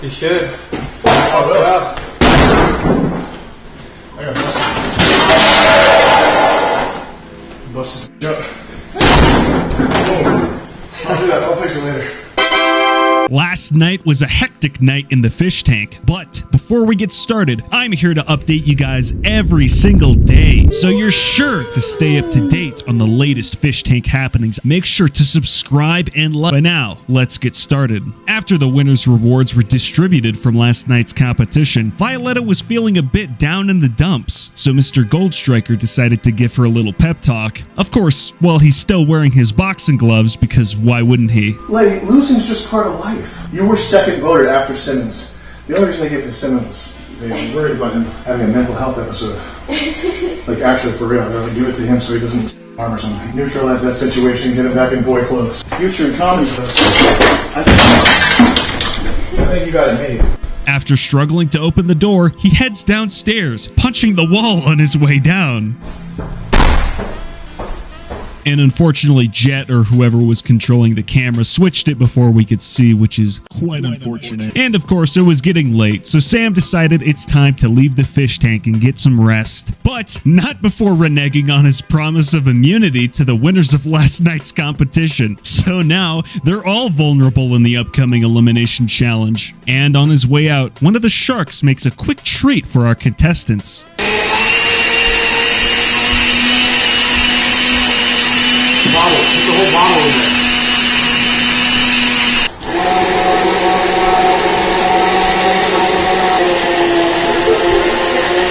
You should. Oh, really? I got busted. Busted. I'll do that. I'll fix it later. Last night was a hectic night in the fish tank, but before we get started, I'm here to update you guys every single day, so you're sure to stay up to date on the latest fish tank happenings. Make sure to subscribe and like. By now, let's get started. After the winners' rewards were distributed from last night's competition, Violetta was feeling a bit down in the dumps, so Mr. Goldstriker decided to give her a little pep talk. Of course, while he's still wearing his boxing gloves, because why wouldn't he? Lady, losing's just part of life. You were second voted after Simmons. The only reason they gave it to Simmons was they were worried about him having a mental health episode. Like, actually, for real. They're going to give it to him so he doesn't harm or something. Neutralize that situation, get him back in boy clothes. Future in comedy for us. I think you got it made. After struggling to open the door, he heads downstairs, punching the wall on his way down. And unfortunately, Jet, or whoever was controlling the camera, switched it before we could see, which is quite unfortunate. And of course, it was getting late, so Sam decided it's time to leave the fish tank and get some rest. But not before reneging on his promise of immunity to the winners of last night's competition. So now, they're all vulnerable in the upcoming elimination challenge. And on his way out, one of the sharks makes a quick treat for our contestants. Bottle. Put the whole bottle in there.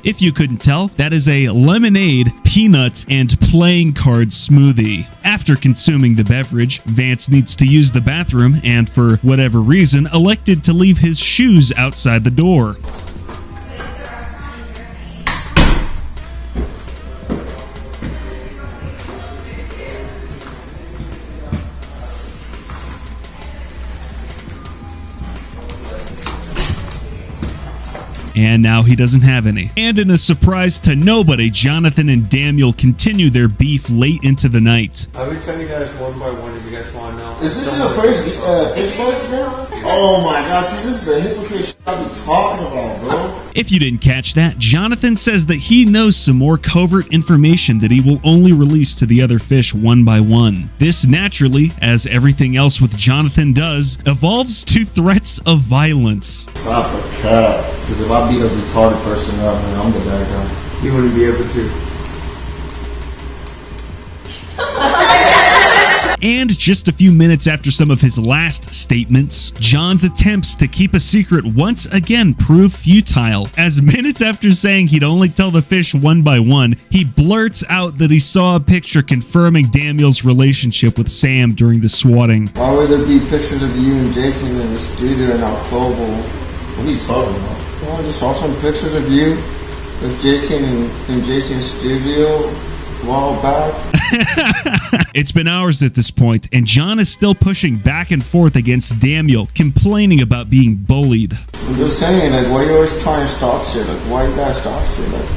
If you couldn't tell, that is a lemonade, peanut, and playing card smoothie. After consuming the beverage, Vance needs to use the bathroom and, for whatever reason, elected to leave his shoes outside the door. And now he doesn't have any. And in a surprise to nobody, Jonathan and Daniel continue their beef late into the night. I would tell you guys one by one if you guys want to know. Is this your first fish fight today? Oh my gosh, see, this is the hypocrite shit I be talking about, bro. If you didn't catch that, Jonathan says that he knows some more covert information that he will only release to the other fish one by one. This naturally, as everything else with Jonathan does, evolves to threats of violence. Stop the cap. Because if I beat a retarded person up, man, I'm the bad guy. You wouldn't be able to. And just a few minutes after some of his last statements, John's attempts to keep a secret once again prove futile, as minutes after saying he'd only tell the fish one by one, he blurts out that he saw a picture confirming Daniel's relationship with Sam during the swatting. Why would there be pictures of you and Jason in the studio in October? What are you talking about? Well, I just saw some pictures of you with Jason in Jason's studio a while back. It's been hours at this point, and John is still pushing back and forth against Daniel, complaining about being bullied. I'm just saying, like, why are you always trying to stop shit? Like, why you gotta stop shit? Like,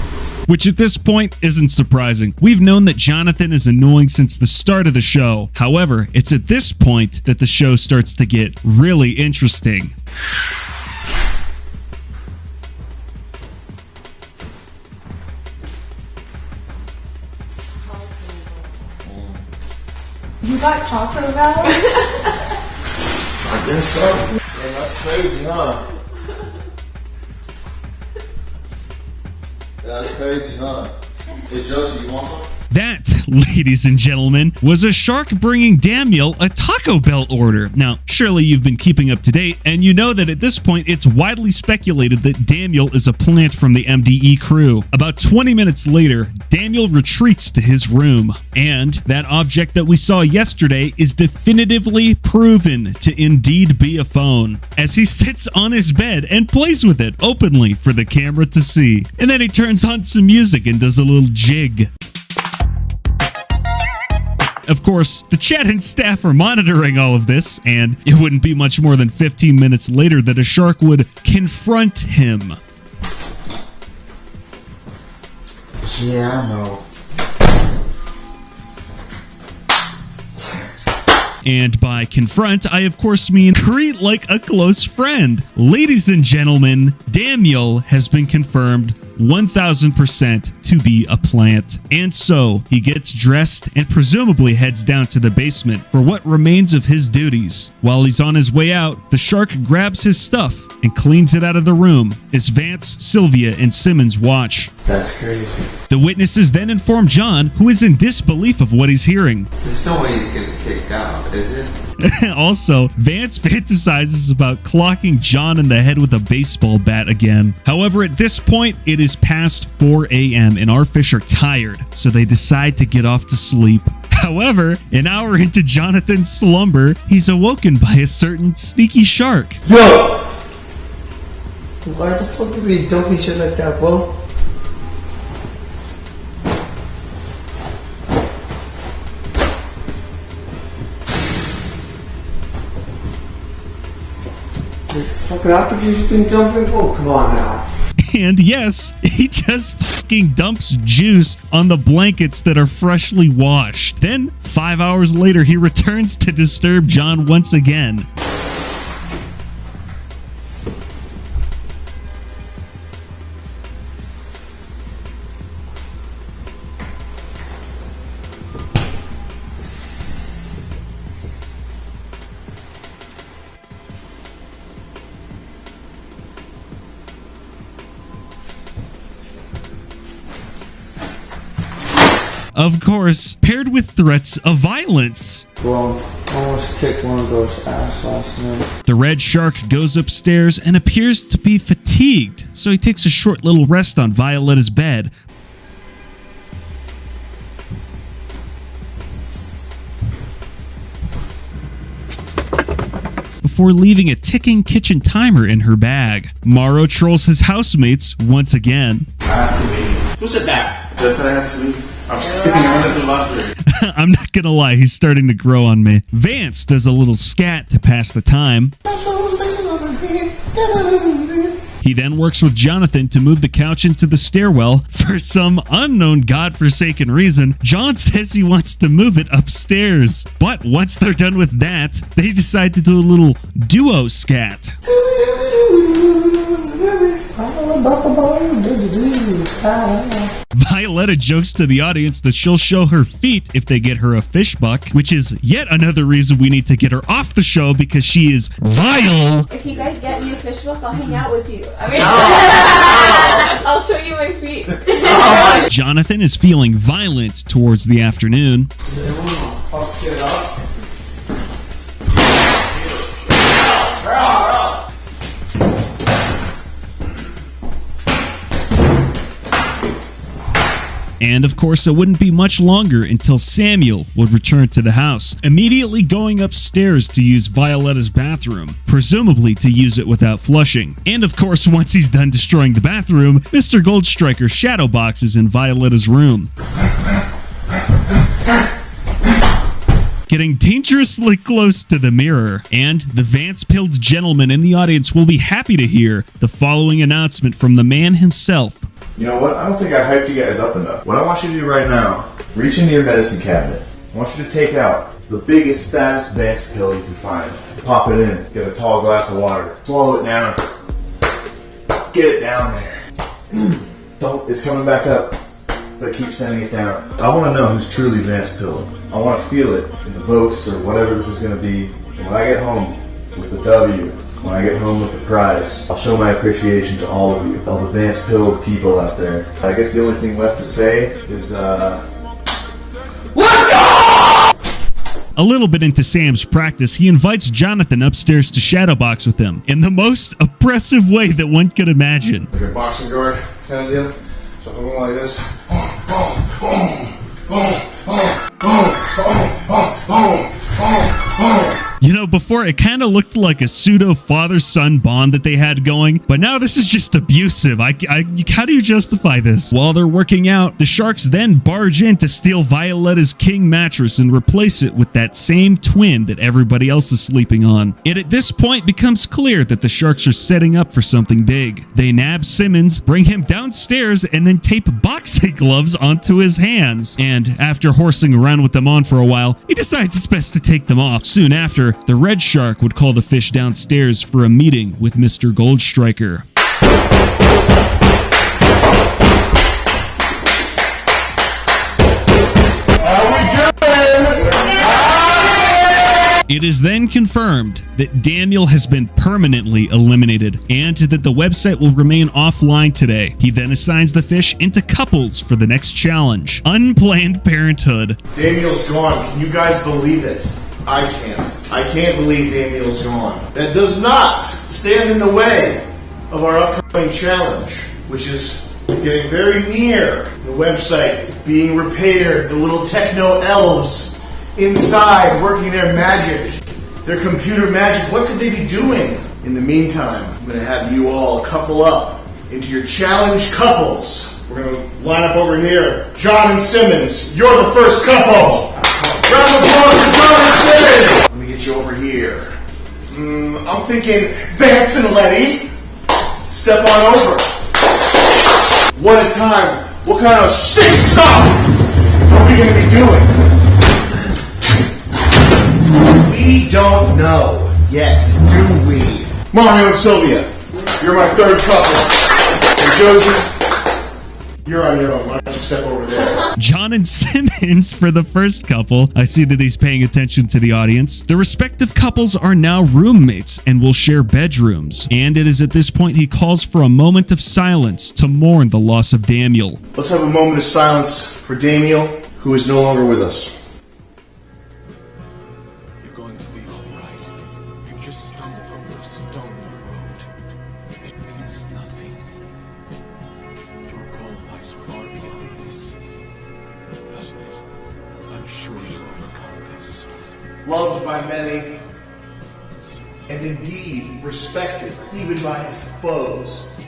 which at this point isn't surprising. We've known that Jonathan is annoying since the start of the show. However, it's at this point that the show starts to get really interesting. You got Taco Bell? I guess so. Yeah, that's crazy, huh? That's crazy, huh? Hey, Josie, you want some? That, ladies and gentlemen, was a shark bringing Daniel a Taco Bell order. Now, surely you've been keeping up to date, and you know that at this point it's widely speculated that Daniel is a plant from the MDE crew. About 20 minutes later, Daniel retreats to his room, and that object that we saw yesterday is definitively proven to indeed be a phone, as he sits on his bed and plays with it openly for the camera to see. And then he turns on some music and does a little jig. Of course, the chat and staff are monitoring all of this, and it wouldn't be much more than 15 minutes later that a shark would confront him. Yeah, I know. And by confront, I of course mean treat like a close friend. Ladies and gentlemen, Daniel has been confirmed 1000% to be a plant. And so he gets dressed and presumably heads down to the basement for what remains of his duties. While he's on his way out, the shark grabs his stuff and cleans it out of the room as Vance, Sylvia, and Simmons watch. That's crazy. The witnesses then inform John, who is in disbelief of what he's hearing. There's no way he's getting kicked out, is it? Also, Vance fantasizes about clocking John in the head with a baseball bat again. However, at this point, it is past 4 a.m. and our fish are tired, so they decide to get off to sleep. However, an hour into Jonathan's slumber, he's awoken by a certain sneaky shark. Yo! Why the fuck are we dumping shit like that, bro? What fucking apple been dumping? Oh, come on now. And yes, he just fucking dumps juice on the blankets that are freshly washed. Then, 5 hours later, he returns to disturb John once again. Of course, paired with threats of violence. Bro, I almost kicked one of those ass last night. The red shark goes upstairs and appears to be fatigued, so he takes a short little rest on Violetta's bed. Before leaving a ticking kitchen timer in her bag. Morrow trolls his housemates once again. I have to leave. Who said that? That's what I have to leave. I'm sitting on the library. I'm not gonna lie, he's starting to grow on me. Vance does a little scat to pass the time. He then works with Jonathan to move the couch into the stairwell. For some unknown godforsaken reason, John says he wants to move it upstairs. But once they're done with that, they decide to do a little duo scat. Violetta jokes to the audience that she'll show her feet if they get her a fish buck, which is yet another reason we need to get her off the show because she is vile. If you guys get me a fish book, I'll hang out with you. I mean, I'll show you my feet. Jonathan is feeling violent towards the afternoon. Fuck shit up. And of course, it wouldn't be much longer until Samuel would return to the house, immediately going upstairs to use Violetta's bathroom, presumably to use it without flushing. And of course, once he's done destroying the bathroom, Mr. Goldstriker shadow boxes in Violetta's room, getting dangerously close to the mirror. And the Vance-pilled gentleman in the audience will be happy to hear the following announcement from the man himself. You know what? I don't think I hyped you guys up enough. What I want you to do right now, reach into your medicine cabinet. I want you to take out the biggest, fattest Vance pill you can find. Pop it in. Get a tall glass of water. Swallow it down. Get it down there. Don't. It's coming back up. But keep sending it down. I want to know who's truly Vance pilled. I want to feel it in the boats or whatever this is going to be. And when I get home with the W, when I get home with the prize, I'll show my appreciation to all of you, all the Vance pilled people out there. I guess the only thing left to say is, let's go! A little bit into Sam's practice, he invites Jonathan upstairs to shadowbox with him in the most oppressive way that one could imagine. Like a boxing guard kind of deal. So if I'm going like this, You know, before it kind of looked like a pseudo father-son bond that they had going, but now this is just abusive. How do you justify this? While they're working out, the sharks then barge in to steal Violetta's king mattress and replace it with that same twin that everybody else is sleeping on. It at this point becomes clear that the sharks are setting up for something big. They nab Simmons, bring him downstairs, and then tape boxing gloves onto his hands. And after horsing around with them on for a while, he decides it's best to take them off. Soon after, the red shark would call the fish downstairs for a meeting with Mr. Goldstriker. It is then confirmed that Daniel has been permanently eliminated and that the website will remain offline today. He then assigns the fish into couples for the next challenge. Unplanned parenthood. Daniel's gone. Can you guys believe it? I can't. I can't believe Daniel's gone. That does not stand in the way of our upcoming challenge, which is getting very near. The website being repaired, the little techno elves inside working their magic, their computer magic. What could they be doing? In the meantime, I'm going to have you all couple up into your challenge couples. We're going to line up over here. John and Simmons, you're the first couple. Round of applause for John and Simmons. Let me get you over here. I'm thinking Vance and Letty. Step on over. What a time. What kind of sick stuff are we going to be doing? We don't know yet, do we? Mario and Sylvia, you're my third couple. And Josie, you're on your own. Why don't you step over there? John and Simmons for the first couple. I see that he's paying attention to the audience. The respective couples are now roommates and will share bedrooms. And it is at this point he calls for a moment of silence to mourn the loss of Daniel. Let's have a moment of silence for Daniel, who is no longer with us. Loved by many, and indeed respected even by his foes,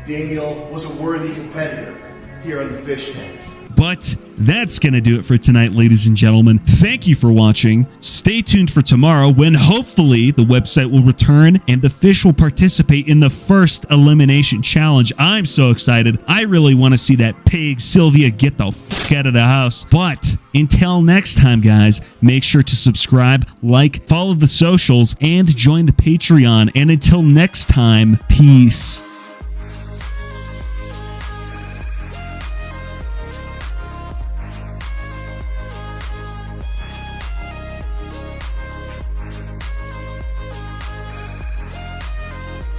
Daniel was a worthy competitor here on the Fishtank. But that's going to do it for tonight, ladies and gentlemen. Thank you for watching. Stay tuned for tomorrow when hopefully the website will return and the fish will participate in the first elimination challenge. I'm so excited. I really want to see that pig Sylvia get the fuck out of the house. But until next time, guys, make sure to subscribe, like, follow the socials, and join the Patreon. And until next time, peace.